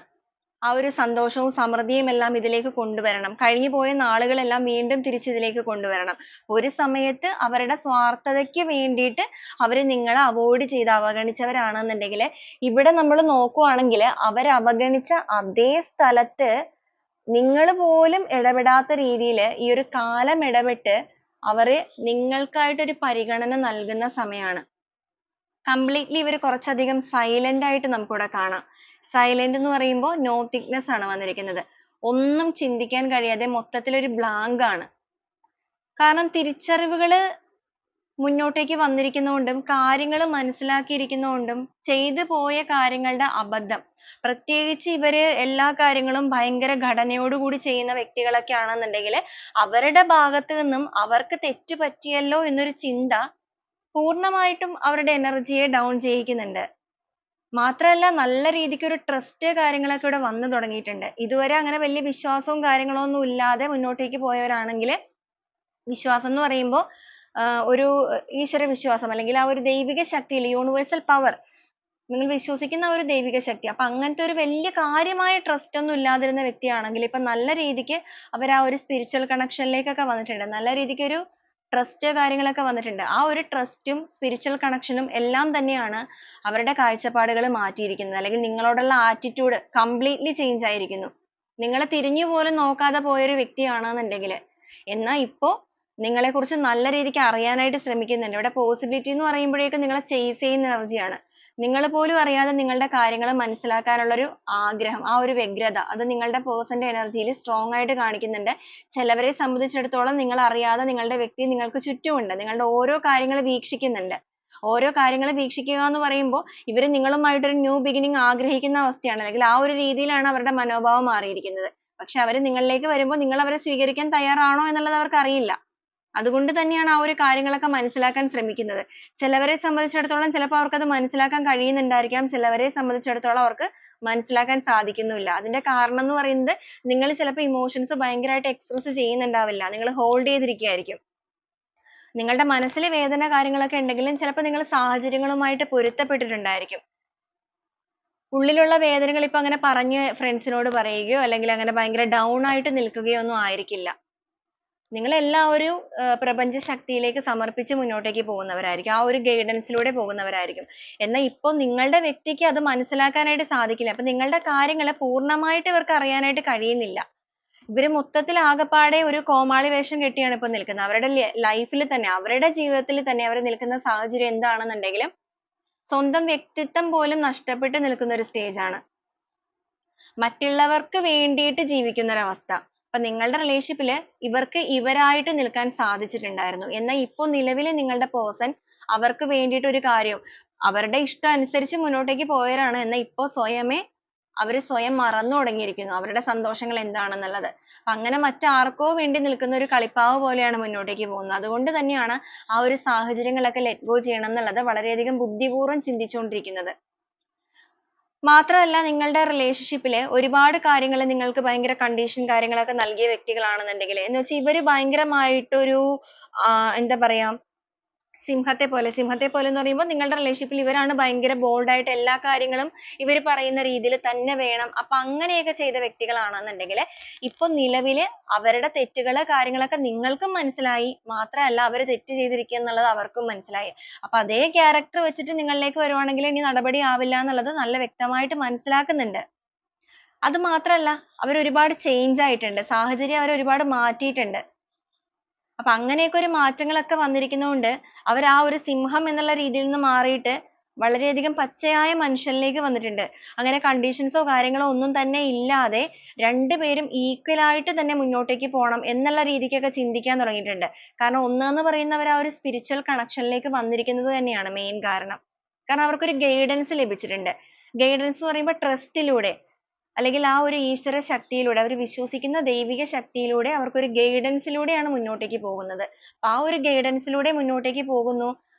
ആ ഒരു സന്തോഷവും സമൃദ്ധിയും എല്ലാം ഇതിലേക്ക് കൊണ്ടുവരണം. കഴിഞ്ഞുപോയ നാളുകളെല്ലാം വീണ്ടും തിരിച്ച് ഇതിലേക്ക് കൊണ്ടുവരണം. ഒരു സമയത്ത് അവരുടെ സ്വാർത്ഥതയ്ക്ക് വേണ്ടിയിട്ട് അവര് നിങ്ങളെ അവോയ്ഡ് ചെയ്ത് അവഗണിച്ചവരാണെന്നുണ്ടെങ്കിൽ ഇവിടെ നമ്മൾ നോക്കുവാണെങ്കിൽ അവർ അവഗണിച്ച അതേ സ്ഥലത്ത് നിങ്ങൾ പോലും ഇടപെടാത്ത രീതിയിൽ ഈ ഒരു കാലം ഇടപെട്ട് അവര് നിങ്ങൾക്കായിട്ട് ഒരു പരിഗണന നൽകുന്ന സമയമാണ്. കംപ്ലീറ്റ്ലി ഇവർ കുറച്ചധികം സൈലന്റ് ആയിട്ട് നമുക്കിവിടെ കാണാം. സൈലന്റ് എന്ന് പറയുമ്പോൾ നോ തിക്നെസ് ആണ് വന്നിരിക്കുന്നത്. ഒന്നും ചിന്തിക്കാൻ കഴിയാതെ മൊത്തത്തിൽ ഒരു ബ്ലാങ്ക് ആണ്. കാരണം തിരിച്ചറിവുകൾ മുന്നോട്ടേക്ക് വന്നിരിക്കുന്നതുകൊണ്ടും കാര്യങ്ങൾ മനസ്സിലാക്കിയിരിക്കുന്നതുകൊണ്ടും ചെയ്തു പോയ കാര്യങ്ങളുടെ അബദ്ധം പ്രത്യേകിച്ച് ഇവര് എല്ലാ കാര്യങ്ങളും ഭയങ്കര ഘടനയോടുകൂടി ചെയ്യുന്ന വ്യക്തികളൊക്കെ ആണെന്നുണ്ടെങ്കിൽ അവരുടെ ഭാഗത്ത് നിന്നും അവർക്ക് തെറ്റ് പറ്റിയല്ലോ എന്നൊരു ചിന്ത പൂർണ്ണമായിട്ടും അവരുടെ എനർജിയെ ഡൗൺ ചെയ്യിക്കുന്നുണ്ട്. മാത്രമല്ല നല്ല രീതിക്ക് ഒരു ട്രസ്റ്റ് കാര്യങ്ങളൊക്കെ ഇവിടെ വന്നു തുടങ്ങിയിട്ടുണ്ട്. ഇതുവരെ അങ്ങനെ വലിയ വിശ്വാസവും കാര്യങ്ങളും ഒന്നും ഇല്ലാതെ മുന്നോട്ടേക്ക് പോയവരാണെങ്കിൽ വിശ്വാസം എന്ന് പറയുമ്പോൾ ഒരു ഈശ്വര വിശ്വാസം അല്ലെങ്കിൽ ആ ഒരു ദൈവിക ശക്തിയിൽ യൂണിവേഴ്സൽ പവർ നിങ്ങൾ വിശ്വസിക്കുന്ന ആ ഒരു ദൈവിക ശക്തി അപ്പൊ അങ്ങനത്തെ ഒരു വലിയ കാര്യമായ ട്രസ്റ്റ് ഒന്നും ഇല്ലാതിരുന്ന വ്യക്തിയാണെങ്കിൽ ഇപ്പൊ നല്ല രീതിക്ക് അവർ ആ ഒരു സ്പിരിച്വൽ കണക്ഷനിലേക്കൊക്കെ വന്നിട്ടുണ്ട്. നല്ല രീതിക്ക് ഒരു ട്രസ്റ്റ് കാര്യങ്ങളൊക്കെ വന്നിട്ടുണ്ട്. ആ ഒരു ട്രസ്റ്റും സ്പിരിച്വൽ കണക്ഷനും എല്ലാം തന്നെയാണ് അവരുടെ കാഴ്ചപ്പാടുകൾ മാറ്റിയിരിക്കുന്നത്. അല്ലെങ്കിൽ നിങ്ങളോടുള്ള ആറ്റിറ്റ്യൂഡ് കംപ്ലീറ്റ്ലി ചേഞ്ച് ആയിരിക്കുന്നു. നിങ്ങളെ തിരിഞ്ഞു പോലും നോക്കാതെ പോയൊരു വ്യക്തിയാണെന്നുണ്ടെങ്കിൽ എന്നാൽ ഇപ്പോ നിങ്ങളെ കുറിച്ച് നല്ല രീതിക്ക് അറിയാനായിട്ട് ശ്രമിക്കുന്നുണ്ട്. ഇവിടെ പോസിബിലിറ്റി എന്ന് പറയുമ്പോഴേക്കും നിങ്ങളെ ചേസ് ചെയ്യുന്ന എനർജിയാണ്. നിങ്ങൾ പോലും അറിയാതെ നിങ്ങളുടെ കാര്യങ്ങൾ മനസ്സിലാക്കാനുള്ള ഒരു ആഗ്രഹം ആ ഒരു വ്യഗ്രത അത് നിങ്ങളുടെ പേഴ്സന്റെ എനർജിയിൽ സ്ട്രോങ് ആയിട്ട് കാണിക്കുന്നുണ്ട്. ചിലവരെ സംബന്ധിച്ചിടത്തോളം നിങ്ങൾ അറിയാതെ നിങ്ങളുടെ വ്യക്തി നിങ്ങൾക്ക് ചുറ്റുമുണ്ട്. നിങ്ങളുടെ ഓരോ കാര്യങ്ങൾ വീക്ഷിക്കുന്നുണ്ട്. ഓരോ കാര്യങ്ങൾ വീക്ഷിക്കുക എന്ന് പറയുമ്പോൾ ഇവർ നിങ്ങളുമായിട്ടൊരു ന്യൂ ബിഗിനിങ് ആഗ്രഹിക്കുന്ന അവസ്ഥയാണ് അല്ലെങ്കിൽ ആ ഒരു രീതിയിലാണ് അവരുടെ മനോഭാവം മാറിയിരിക്കുന്നത്. പക്ഷെ അവർ നിങ്ങളിലേക്ക് വരുമ്പോൾ നിങ്ങൾ അവരെ സ്വീകരിക്കാൻ തയ്യാറാണോ എന്നുള്ളത് അവർക്ക് അറിയില്ല. അതുകൊണ്ട് തന്നെയാണ് ആ ഒരു കാര്യങ്ങളൊക്കെ മനസ്സിലാക്കാൻ ശ്രമിക്കുന്നത്. ചിലവരെ സംബന്ധിച്ചിടത്തോളം ചിലപ്പോൾ അവർക്കത് മനസ്സിലാക്കാൻ കഴിയുന്നുണ്ടായിരിക്കാം. ചിലവരെ സംബന്ധിച്ചിടത്തോളം അവർക്ക് മനസ്സിലാക്കാൻ സാധിക്കുന്നുമില്ല. അതിന്റെ കാരണം എന്ന് പറയുന്നത് നിങ്ങൾ ചിലപ്പോൾ ഇമോഷൻസ് ഭയങ്കരമായിട്ട് എക്സ്പ്രസ് ചെയ്യുന്നുണ്ടാവില്ല. നിങ്ങൾ ഹോൾഡ് ചെയ്തിരിക്കുകയായിരിക്കും. നിങ്ങളുടെ മനസ്സിൽ വേദന കാര്യങ്ങളൊക്കെ ഉണ്ടെങ്കിലും ചിലപ്പോൾ നിങ്ങൾ സാഹചര്യങ്ങളുമായിട്ട് പൊരുത്തപ്പെട്ടിട്ടുണ്ടായിരിക്കും. ഉള്ളിലുള്ള വേദനകൾ ഇപ്പൊ അങ്ങനെ പറഞ്ഞ് ഫ്രണ്ട്സിനോട് പറയുകയോ അല്ലെങ്കിൽ അങ്ങനെ ഭയങ്കര ഡൗൺ ആയിട്ട് നിൽക്കുകയോ ഒന്നും ആയിരിക്കില്ല. നിങ്ങൾ എല്ലാം ഒരു പ്രപഞ്ച ശക്തിയിലേക്ക് സമർപ്പിച്ച് മുന്നോട്ടേക്ക് പോകുന്നവരായിരിക്കും. ആ ഒരു ഗൈഡൻസിലൂടെ പോകുന്നവരായിരിക്കും. എന്നാൽ ഇപ്പോൾ നിങ്ങളുടെ വ്യക്തിക്ക് അത് മനസ്സിലാക്കാനായിട്ട് സാധിക്കില്ല. അപ്പൊ നിങ്ങളുടെ കാര്യങ്ങൾ പൂർണ്ണമായിട്ട് ഇവർക്ക് അറിയാനായിട്ട് കഴിയുന്നില്ല. ഇവര് മൊത്തത്തിൽ ആകപ്പാടെ ഒരു കോമാളി വേഷം കെട്ടിയാണ് ഇപ്പൊ നിൽക്കുന്നത്. അവരുടെ ലൈഫിൽ തന്നെ അവരുടെ ജീവിതത്തിൽ തന്നെ അവർ നിൽക്കുന്ന സാഹചര്യം എന്താണെന്നുണ്ടെങ്കിലും സ്വന്തം വ്യക്തിത്വം പോലും നഷ്ടപ്പെട്ട് നിൽക്കുന്ന ഒരു സ്റ്റേജ് ആണ്. മറ്റുള്ളവർക്ക് വേണ്ടിയിട്ട് ജീവിക്കുന്ന ഒരവസ്ഥ. അപ്പൊ നിങ്ങളുടെ റിലേഷൻഷിപ്പില് ഇവർക്ക് ഇവരായിട്ട് നിൽക്കാൻ സാധിച്ചിട്ടുണ്ടായിരുന്നു. എന്നാൽ ഇപ്പൊ നിലവില് നിങ്ങളുടെ പേഴ്സൺ അവർക്ക് വേണ്ടിയിട്ട് ഒരു കാര്യം അവരുടെ ഇഷ്ടം അനുസരിച്ച് മുന്നോട്ടേക്ക് പോയവരാണ്. എന്നാൽ ഇപ്പൊ അവര് സ്വയം മറന്നു തുടങ്ങിയിരിക്കുന്നു അവരുടെ സന്തോഷങ്ങൾ എന്താണെന്നുള്ളത്. അപ്പൊ അങ്ങനെ മറ്റാർക്കോ വേണ്ടി നിൽക്കുന്ന ഒരു കളിപ്പാവ് പോലെയാണ് മുന്നോട്ടേക്ക് പോകുന്നത്. അതുകൊണ്ട് തന്നെയാണ് ആ ഒരു സാഹചര്യങ്ങളൊക്കെ let go ചെയ്യണം എന്നുള്ളത് വളരെയധികം ബുദ്ധിപൂർവ്വം ചിന്തിച്ചുകൊണ്ടിരിക്കുന്നത്. മാത്രമല്ല നിങ്ങളുടെ റിലേഷൻഷിപ്പില് ഒരുപാട് കാര്യങ്ങൾ നിങ്ങൾക്ക് ഭയങ്കര കണ്ടീഷൻ കാര്യങ്ങളൊക്കെ നൽകിയ വ്യക്തികളാണെന്നുണ്ടെങ്കിൽ എന്ന് വെച്ചാൽ ഇവര് ഭയങ്കരമായിട്ടൊരു എന്താ പറയാ സിംഹത്തെ പോലെ എന്ന് പറയുമ്പോൾ നിങ്ങളുടെ റിലേഷൻഷിപ്പിൽ ഇവരാണ് ഭയങ്കര ബോൾഡ് ആയിട്ട് എല്ലാ കാര്യങ്ങളും ഇവർ പറയുന്ന രീതിയിൽ തന്നെ വേണം. അപ്പൊ അങ്ങനെയൊക്കെ ചെയ്ത വ്യക്തികളാണെന്നുണ്ടെങ്കിൽ ഇപ്പൊ നിലവില് അവരുടെ തെറ്റുകള് കാര്യങ്ങളൊക്കെ നിങ്ങൾക്കും മനസ്സിലായി. മാത്രമല്ല അവർ തെറ്റ് ചെയ്തിരിക്കുക എന്നുള്ളത് അവർക്കും മനസ്സിലായി. അപ്പൊ അതേ ക്യാരക്ടർ വെച്ചിട്ട് നിങ്ങളിലേക്ക് വരുവാണെങ്കിൽ ഇനി നടപടി ആവില്ല എന്നുള്ളത് നല്ല വ്യക്തമായിട്ട് മനസ്സിലാക്കുന്നുണ്ട്. അത് മാത്രമല്ല അവർ ഒരുപാട് ചേഞ്ച് ആയിട്ടുണ്ട്. സാഹചര്യം അവർ ഒരുപാട് മാറ്റിയിട്ടുണ്ട്. അപ്പൊ അങ്ങനെയൊക്കെ ഒരു മാറ്റങ്ങളൊക്കെ വന്നിരിക്കുന്നതുകൊണ്ട് അവർ ആ ഒരു സിംഹം എന്നുള്ള രീതിയിൽ നിന്ന് മാറിയിട്ട് വളരെയധികം പച്ചയായ മനുഷ്യനിലേക്ക് വന്നിട്ടുണ്ട്. അങ്ങനെ കണ്ടീഷൻസോ കാര്യങ്ങളോ ഒന്നും തന്നെ ഇല്ലാതെ രണ്ടുപേരും ഈക്വൽ ആയിട്ട് തന്നെ മുന്നോട്ടേക്ക് പോകണം എന്നുള്ള രീതിക്കൊക്കെ ചിന്തിക്കാൻ തുടങ്ങിയിട്ടുണ്ട്. കാരണം ഒന്നെന്ന് പറയുന്നവർ ആ ഒരു സ്പിരിച്വൽ കണക്ഷനിലേക്ക് വന്നിരിക്കുന്നത് തന്നെയാണ് മെയിൻ കാരണം. കാരണം അവർക്കൊരു ഗൈഡൻസ് ലഭിച്ചിട്ടുണ്ട്. ഗൈഡൻസ് എന്ന് പറയുമ്പോൾ ട്രസ്റ്റിലൂടെ അല്ലെങ്കിൽ ആ ഒരു ഈശ്വര ശക്തിയിലൂടെ അവർ വിശ്വസിക്കുന്ന ദൈവിക ശക്തിയിലൂടെ അവർക്കൊരു ഗൈഡൻസിലൂടെയാണ് മുന്നോട്ടേക്ക് പോകുന്നത്. ആ ഒരു ഗൈഡൻസിലൂടെ മുന്നോട്ടേക്ക് പോകുന്നു.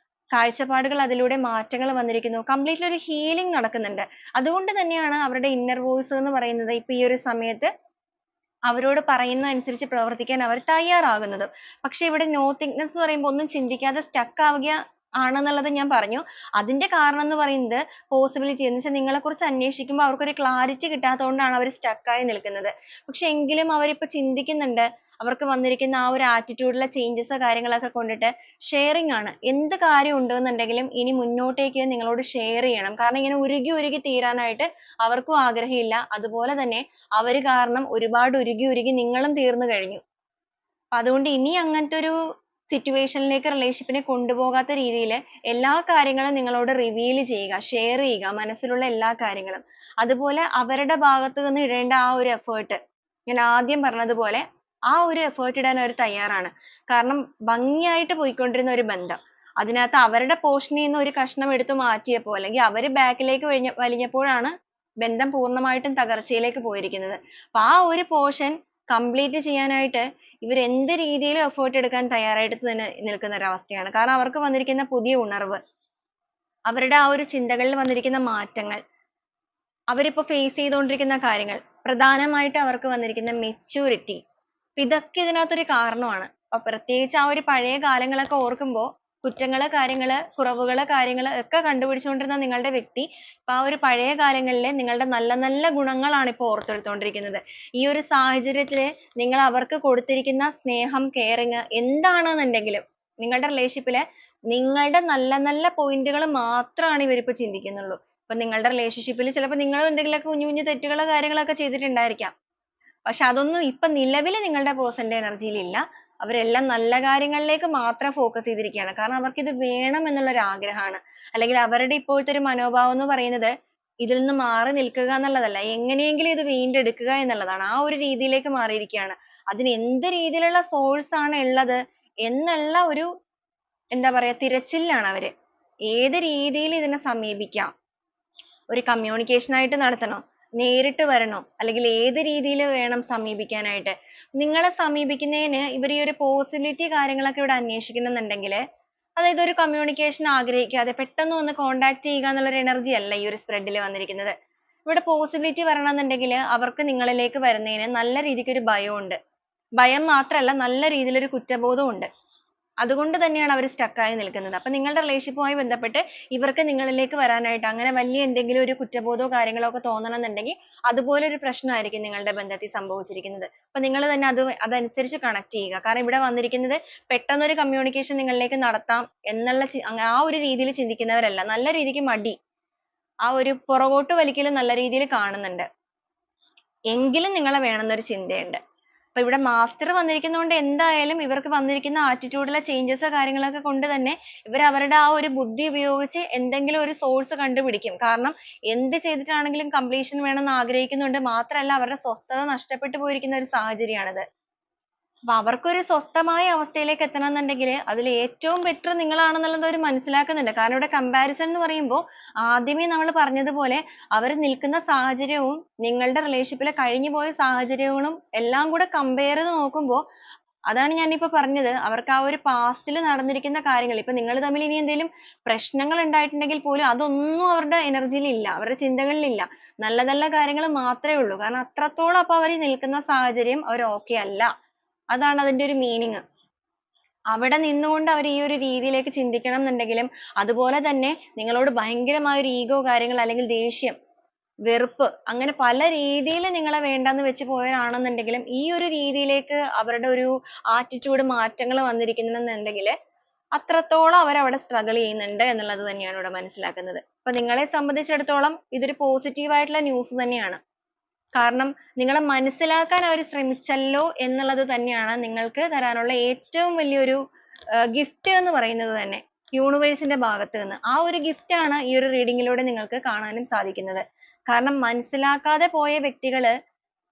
കാഴ്ചപ്പാടുകൾ അതിലൂടെ മാറ്റങ്ങൾ വന്നിരിക്കുന്നു. കംപ്ലീറ്റ്ലി ഒരു ഹീലിംഗ് നടക്കുന്നുണ്ട്. അതുകൊണ്ട് തന്നെയാണ് അവരുടെ ഇന്നർ വോയിസ് എന്ന് പറയുന്നത് ഇപ്പൊ ഈ ഒരു സമയത്ത് അവരോട് പറയുന്ന അനുസരിച്ച് പ്രവർത്തിക്കാൻ അവർ തയ്യാറാകുന്നതും. പക്ഷെ ഇവിടെ നോ തിങ്ക്നെസ് എന്ന് പറയുമ്പോൾ ഒന്നും ചിന്തിക്കാതെ സ്റ്റക്ക് ആവുക ആണെന്നുള്ളത് ഞാൻ പറഞ്ഞു. അതിന്റെ കാരണം എന്ന് പറയുന്നത് പോസിബിലിറ്റി എന്ന് വെച്ചാൽ നിങ്ങളെക്കുറിച്ച് അന്വേഷിക്കുമ്പോൾ അവർക്കൊരു ക്ലാരിറ്റി കിട്ടാത്തതുകൊണ്ടാണ് അവർ സ്റ്റക്ക് ആയി നിൽക്കുന്നത്. പക്ഷെ എങ്കിലും അവരിപ്പോ ചിന്തിക്കുന്നുണ്ട്. അവർക്ക് വന്നിരിക്കുന്ന ആ ഒരു ആറ്റിറ്റ്യൂഡിലെ ചേഞ്ചസ് കാര്യങ്ങളൊക്കെ കൊണ്ടിട്ട് ഷെയറിംഗ് ആണ്. എന്ത് കാര്യം ഉണ്ടെന്നുണ്ടെങ്കിലും ഇനി മുന്നോട്ടേക്ക് നിങ്ങളോട് ഷെയർ ചെയ്യണം. കാരണം ഇങ്ങനെ ഉരുകി ഉരുകി തീരാനായിട്ട് അവർക്കും ആഗ്രഹമില്ല. അതുപോലെ തന്നെ അവര് കാരണം ഒരുപാട് ഉരുകി ഉരുകി നിങ്ങളും തീർന്നു കഴിഞ്ഞു. അപ്പൊ അതുകൊണ്ട് ഇനി അങ്ങനത്തെ ഒരു സിറ്റുവേഷനിലേക്ക് റിലേഷൻഷിപ്പിനെ കൊണ്ടുപോകാത്ത രീതിയിൽ എല്ലാ കാര്യങ്ങളും നിങ്ങളോട് റിവീൽ ചെയ്യുക, ഷെയർ ചെയ്യുക, മനസ്സിലുള്ള എല്ലാ കാര്യങ്ങളും. അതുപോലെ അവരുടെ ഭാഗത്ത് നിന്ന് ഇടേണ്ട ആ ഒരു എഫേർട്ട് ഞാൻ ആദ്യം പറഞ്ഞതുപോലെ ആ ഒരു എഫേർട്ട് ഇടാൻ അവർ തയ്യാറാണ്. കാരണം ഭംഗിയായിട്ട് പോയിക്കൊണ്ടിരുന്ന ഒരു ബന്ധം അതിനകത്ത് അവരുടെ പോർഷനിൽ നിന്ന് ഒരു കഷ്ണം എടുത്തു മാറ്റിയപ്പോൾ അല്ലെങ്കിൽ അവര് ബാക്കിലേക്ക് വലിഞ്ഞപ്പോഴാണ് ബന്ധം പൂർണ്ണമായിട്ടും തകർച്ചയിലേക്ക് പോയിരിക്കുന്നത്. അപ്പൊ ആ ഒരു പോർഷൻ കംപ്ലീറ്റ് ചെയ്യാനായിട്ട് ഇവർ എന്ത് രീതിയിലും എഫേർട്ട് എടുക്കാൻ തയ്യാറായിട്ട് തന്നെ നിൽക്കുന്ന ഒരു അവസ്ഥയാണ്. കാരണം അവർക്ക് വന്നിരിക്കുന്ന പുതിയ ഉണർവ്, അവരുടെ ആ ഒരു ചിന്തകളിൽ വന്നിരിക്കുന്ന മാറ്റങ്ങൾ, അവരിപ്പോ ഫേസ് ചെയ്തുകൊണ്ടിരിക്കുന്ന കാര്യങ്ങൾ, പ്രധാനമായിട്ട് അവർക്ക് വന്നിരിക്കുന്ന മെച്യൂരിറ്റി, ഇതൊക്കെ ഇതിനകത്തൊരു കാരണമാണ്. അപ്പൊ പ്രത്യേകിച്ച് ആ ഒരു പഴയ കാലങ്ങളൊക്കെ ഓർക്കുമ്പോൾ കുറ്റങ്ങള് കാര്യങ്ങള് കുറവുകള് കാര്യങ്ങള് ഒക്കെ കണ്ടുപിടിച്ചുകൊണ്ടിരുന്ന നിങ്ങളുടെ വ്യക്തി ഇപ്പൊ ആ ഒരു പഴയ കാലങ്ങളിലെ നിങ്ങളുടെ നല്ല നല്ല ഗുണങ്ങളാണ് ഇപ്പൊ ഓർത്തെടുത്തുകൊണ്ടിരിക്കുന്നത്. ഈ ഒരു സാഹചര്യത്തില് നിങ്ങൾ അവർക്ക് കൊടുത്തിരിക്കുന്ന സ്നേഹം caring എന്താണെന്നുണ്ടെങ്കിലും നിങ്ങളുടെ റിലേഷൻഷിപ്പില് നിങ്ങളുടെ നല്ല നല്ല പോയിന്റുകൾ മാത്രമാണ് ഇവരിപ്പോ ചിന്തിക്കുന്നുള്ളൂ. ഇപ്പൊ നിങ്ങളുടെ റിലേഷൻഷിപ്പിൽ ചിലപ്പോൾ നിങ്ങൾ എന്തെങ്കിലുമൊക്കെ കുഞ്ഞു കുഞ്ഞു തെറ്റുകളോ കാര്യങ്ങളൊക്കെ ചെയ്തിട്ടുണ്ടായിരിക്കാം. പക്ഷെ അതൊന്നും ഇപ്പൊ നിലവിൽ നിങ്ങളുടെ പേഴ്സന്റെ എനർജിയിൽ ഇല്ല. അവരെല്ലാം നല്ല കാര്യങ്ങളിലേക്ക് മാത്രം ഫോക്കസ് ചെയ്തിരിക്കുകയാണ്. കാരണം അവർക്ക് ഇത് വേണം എന്നുള്ള ഒരു ആഗ്രഹമാണ്. അല്ലെങ്കിൽ അവരുടെ ഇപ്പോഴത്തെ ഒരു മനോഭാവം എന്ന് പറയുന്നത് ഇതിൽ നിന്ന് മാറി നിൽക്കുക എന്നുള്ളതല്ല, എങ്ങനെയെങ്കിലും ഇത് വീണ്ടെടുക്കുക എന്നുള്ളതാണ്. ആ ഒരു രീതിയിലേക്ക് മാറിയിരിക്കുകയാണ്. അതിന് എന്ത് രീതിയിലുള്ള സോഴ്സ് ആണ് ഉള്ളത് എന്നുള്ള ഒരു എന്താ പറയാ തിരച്ചിലാണ് അവര്. ഏത് രീതിയിൽ ഇതിനെ സമീപിക്കാം, ഒരു communication ആയിട്ട് നടത്തണോ, നേരിട്ട് വരണോ, അല്ലെങ്കിൽ ഏത് രീതിയിൽ വേണം സമീപിക്കാനായിട്ട്. നിങ്ങളെ സമീപിക്കുന്നതിന് ഇവർ ഈ ഒരു possibility കാര്യങ്ങളൊക്കെ ഇവിടെ അന്വേഷിക്കുന്നുണ്ടെങ്കിൽ അതായത് ഒരു communication ആഗ്രഹിക്കാതെ പെട്ടെന്ന് വന്ന് contact ചെയ്യുക എന്നുള്ള ഒരു energy അല്ല ഈ ഒരു spread ൽ വന്നിരിക്കുന്നത്. ഇവിടെ possibility വരണമെന്നുണ്ടെങ്കിൽ അവർക്ക് നിങ്ങളിലേക്ക് വരുന്നതിന് നല്ല രീതിക്ക് ഒരു ഭയമുണ്ട്. ഭയം മാത്രമല്ല നല്ല രീതിയിൽ ഒരു കുറ്റബോധവും ഉണ്ട്. അതുകൊണ്ട് തന്നെയാണ് അവർ stuck ആയി നിൽക്കുന്നത്. അപ്പൊ നിങ്ങളുടെ റിലേഷൻഷിപ്പുമായി ബന്ധപ്പെട്ട് ഇവർക്ക് നിങ്ങളിലേക്ക് വരാനായിട്ട് അങ്ങനെ വലിയ എന്തെങ്കിലും ഒരു കുറ്റബോധമോ കാര്യങ്ങളോ ഒക്കെ തോന്നണമെന്നുണ്ടെങ്കിൽ അതുപോലെ ഒരു പ്രശ്നമായിരിക്കും നിങ്ങളുടെ ബന്ധത്തിൽ സംഭവിച്ചിരിക്കുന്നത്. അപ്പൊ നിങ്ങൾ തന്നെ അതനുസരിച്ച് കണക്ട് ചെയ്യുക. കാരണം ഇവിടെ വന്നിരിക്കുന്നത് പെട്ടെന്ന് ഒരു communication നിങ്ങളിലേക്ക് നടത്താം എന്നുള്ള ആ ഒരു രീതിയിൽ ചിന്തിക്കുന്നവരല്ല. നല്ല രീതിക്ക് മടി, ആ ഒരു പുറകോട്ട് വലിക്കലും നല്ല രീതിയിൽ കാണുന്നുണ്ട്. എങ്കിലും നിങ്ങളെ വേണമെന്നൊരു ചിന്തയുണ്ട്. അപ്പൊ ഇവിടെ മാസ്റ്റർ വന്നിരിക്കുന്നതുകൊണ്ട് എന്തായാലും ഇവർക്ക് വന്നിരിക്കുന്ന ആറ്റിറ്റ്യൂഡിലെ ചേഞ്ചസ് കാര്യങ്ങളൊക്കെ കൊണ്ട് തന്നെ ഇവർ അവരുടെ ആ ഒരു ബുദ്ധി ഉപയോഗിച്ച് എന്തെങ്കിലും ഒരു സോഴ്സ് കണ്ടുപിടിക്കും. കാരണം എന്ത് ചെയ്തിട്ടാണെങ്കിലും കംപ്ലീഷൻ വേണമെന്ന് ആഗ്രഹിക്കുന്നുണ്ട്. മാത്രമല്ല അവരുടെ സ്വസ്ഥത നഷ്ടപ്പെട്ടു പോയിരിക്കുന്ന ഒരു സാഹചര്യമാണിത്. അപ്പൊ അവർക്കൊരു സ്വസ്ഥമായ അവസ്ഥയിലേക്ക് എത്തണം എന്നുണ്ടെങ്കിൽ അതിൽ ഏറ്റവും ബെറ്റർ നിങ്ങളാണെന്നുള്ളത് അവർ മനസ്സിലാക്കുന്നുണ്ട്. കാരണം ഇവിടെ കമ്പാരിസൺ എന്ന് പറയുമ്പോൾ ആദ്യമേ നമ്മൾ പറഞ്ഞതുപോലെ അവർ നിൽക്കുന്ന സാഹചര്യവും നിങ്ങളുടെ റിലേഷൻഷിപ്പിലെ കഴിഞ്ഞു പോയ സാഹചര്യങ്ങളും എല്ലാം കൂടെ കമ്പയർ ചെയ്ത് നോക്കുമ്പോൾ അതാണ് ഞാനിപ്പോ പറഞ്ഞത്. അവർക്ക് ആ ഒരു പാസ്റ്റിൽ നടന്നിരിക്കുന്ന കാര്യങ്ങൾ ഇപ്പൊ നിങ്ങൾ തമ്മിൽ ഇനി എന്തെങ്കിലും പ്രശ്നങ്ങൾ ഉണ്ടായിട്ടുണ്ടെങ്കിൽ പോലും അതൊന്നും അവരുടെ എനർജിയിൽ ഇല്ല, അവരുടെ ചിന്തകളിൽ ഇല്ല. നല്ല നല്ല കാര്യങ്ങൾ മാത്രമേ ഉള്ളൂ. കാരണം അത്രത്തോളം അപ്പൊ അവർ നിൽക്കുന്ന സാഹചര്യം അവർ okay അല്ല. അതാണ് അതിന്റെ ഒരു മീനിങ്. അവിടെ നിന്നുകൊണ്ട് അവർ ഈ ഒരു രീതിയിലേക്ക് ചിന്തിക്കണം എന്നുണ്ടെങ്കിലും അതുപോലെ തന്നെ നിങ്ങളോട് ഭയങ്കരമായ ഒരു ഈഗോ കാര്യങ്ങൾ അല്ലെങ്കിൽ ദേഷ്യം, വെറുപ്പ് അങ്ങനെ പല രീതിയിൽ നിങ്ങളെ വേണ്ടാന്ന് വെച്ച് പോയവരാണെന്നുണ്ടെങ്കിലും ഈ ഒരു രീതിയിലേക്ക് അവരുടെ ഒരു ആറ്റിറ്റ്യൂഡ് മാറ്റങ്ങൾ വന്നിരിക്കുന്നുണ്ടെങ്കിൽ അത്രത്തോളം അവർ അവിടെ സ്ട്രഗിൾ ചെയ്യുന്നുണ്ട് എന്നുള്ളത് തന്നെയാണ് ഇവിടെ മനസ്സിലാക്കുന്നത്. അപ്പൊ നിങ്ങളെ സംബന്ധിച്ചിടത്തോളം ഇതൊരു പോസിറ്റീവ് ആയിട്ടുള്ള ന്യൂസ് തന്നെയാണ്. കാരണം നിങ്ങളെ മനസ്സിലാക്കാൻ അവർ ശ്രമിച്ചല്ലോ എന്നുള്ളത് തന്നെയാണ് നിങ്ങൾക്ക് തരാനുള്ള ഏറ്റവും വലിയൊരു ഗിഫ്റ്റ് എന്ന് പറയുന്നത് തന്നെ യൂണിവേഴ്സിന്റെ ഭാഗത്ത് നിന്ന്. ആ ഒരു ഗിഫ്റ്റ് ആണ് ഈ ഒരു റീഡിങ്ങിലൂടെ നിങ്ങൾക്ക് കാണാനും സാധിക്കുന്നത്. കാരണം മനസ്സിലാക്കാതെ പോയ വ്യക്തികള്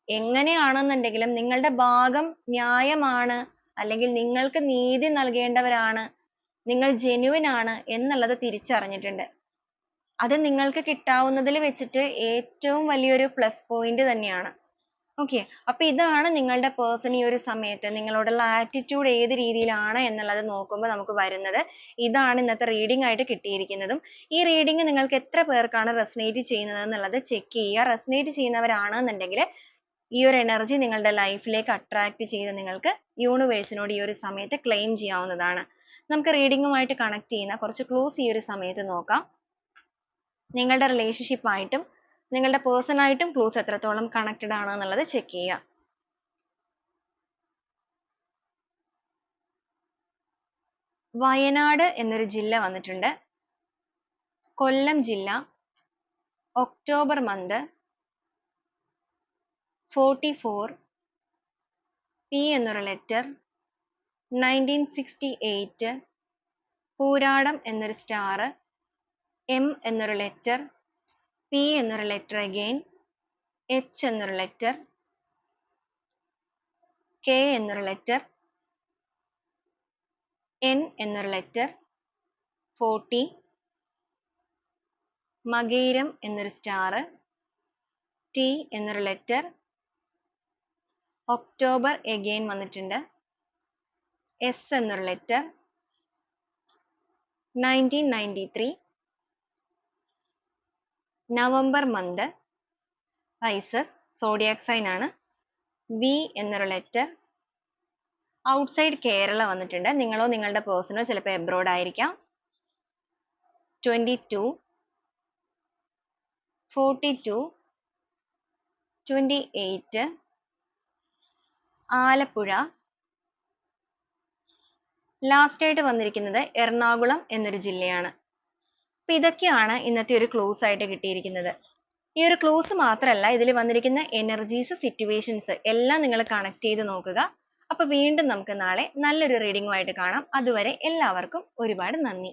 എങ്ങനെയാണെന്നുണ്ടെങ്കിലും നിങ്ങളുടെ ഭാഗം ന്യായമാണ്, അല്ലെങ്കിൽ നിങ്ങൾക്ക് നീതി നൽകേണ്ടവരാണ്, നിങ്ങൾ ജെന്യുവിൻ ആണ് എന്നുള്ളത് തിരിച്ചറിഞ്ഞിട്ടുണ്ട്. അത് നിങ്ങൾക്ക് കിട്ടാവുന്നതിൽ വെച്ചിട്ട് ഏറ്റവും വലിയൊരു പ്ലസ് പോയിന്റ് തന്നെയാണ്. okay അപ്പൊ ഇതാണ് നിങ്ങളുടെ പേഴ്സൺ ഈ ഒരു സമയത്ത് നിങ്ങളോടുള്ള ആറ്റിറ്റ്യൂഡ് ഏത് രീതിയിലാണ് എന്നുള്ളത് നോക്കുമ്പോൾ നമുക്ക് വരുന്നത്. ഇതാണ് ഇന്നത്തെ റീഡിംഗ് ആയിട്ട് കിട്ടിയിരിക്കുന്നതും. ഈ റീഡിംഗ് നിങ്ങൾക്ക് എത്ര പേർക്കാണ് റെസനേറ്റ് ചെയ്യുന്നത് എന്നുള്ളത് ചെക്ക് ചെയ്യുക. റെസനേറ്റ് ചെയ്യുന്നവരാണെന്നുണ്ടെങ്കിൽ ഈ ഒരു എനർജി നിങ്ങളുടെ ലൈഫിലേക്ക് അട്രാക്ട് ചെയ്ത് നിങ്ങൾക്ക് യൂണിവേഴ്സിനോട് ഈ ഒരു സമയത്ത് ക്ലെയിം ചെയ്യാവുന്നതാണ്. നമുക്ക് റീഡിങ്ങുമായിട്ട് കണക്ട് ചെയ്യുന്ന കുറച്ച് ക്ലൂസ് ഈ ഒരു സമയത്ത് നോക്കാം. നിങ്ങളുടെ റിലേഷൻഷിപ്പ് ആയിട്ടും നിങ്ങളുടെ പേഴ്സൺ ആയിട്ടും ക്ലൂസ് എത്രത്തോളം കണക്റ്റഡ് ആണ് എന്നുള്ളത് ചെക്ക് ചെയ്യുക. വയനാട് എന്നൊരു ജില്ല വന്നിട്ടുണ്ട്. കൊല്ലം ജില്ല, ഒക്ടോബർ മന്ത്, 44, പി എന്നൊരു ലെറ്റർ, 1968, പൂരാടം എന്നൊരു സ്റ്റാർ, എം എന്നൊരു ലെറ്റർ, പി എന്നൊരു ലെറ്റർ അഗെയിൻ, എച്ച് എന്നൊരു ലെറ്റർ, കെ എന്നൊരു ലെറ്റർ, എൻ എന്നൊരു ലെറ്റർ, 40, മകയിരം എന്നൊരു സ്റ്റാർ, ടി എന്നൊരു ലെറ്റർ, ഒക്ടോബർ അഗെയിൻ വന്നിട്ടുണ്ട്, എസ് എന്നൊരു letter, 1993, November month, Pisces zodiac sign ആണ്, വി എന്നൊരു ലെറ്റർ, ഔട്ട്സൈഡ് കേരള വന്നിട്ടുണ്ട്. നിങ്ങളോ നിങ്ങളുടെ പേഴ്സണോ ചിലപ്പോൾ എബ്രോഡ് ആയിരിക്കാം. 22, 42, 28, ആലപ്പുഴ. ലാസ്റ്റ് ആയിട്ട് വന്നിരിക്കുന്നത് എറണാകുളം എന്നൊരു ജില്ലയാണ്. അപ്പൊ ഇതൊക്കെയാണ് ഇന്നത്തെ ഒരു ക്ലൂസ് ആയിട്ട് കിട്ടിയിരിക്കുന്നത്. ഈ ഒരു ക്ലൂസ് മാത്രമല്ല ഇതിൽ വന്നിരിക്കുന്ന എനർജീസ്, സിറ്റുവേഷൻസ് എല്ലാം നിങ്ങൾ കണക്ട് ചെയ്ത് നോക്കുക. അപ്പൊ വീണ്ടും നമുക്ക് നാളെ നല്ലൊരു റീഡിങ്ങുമായിട്ട് കാണാം. അതുവരെ എല്ലാവർക്കും ഒരുപാട് നന്ദി.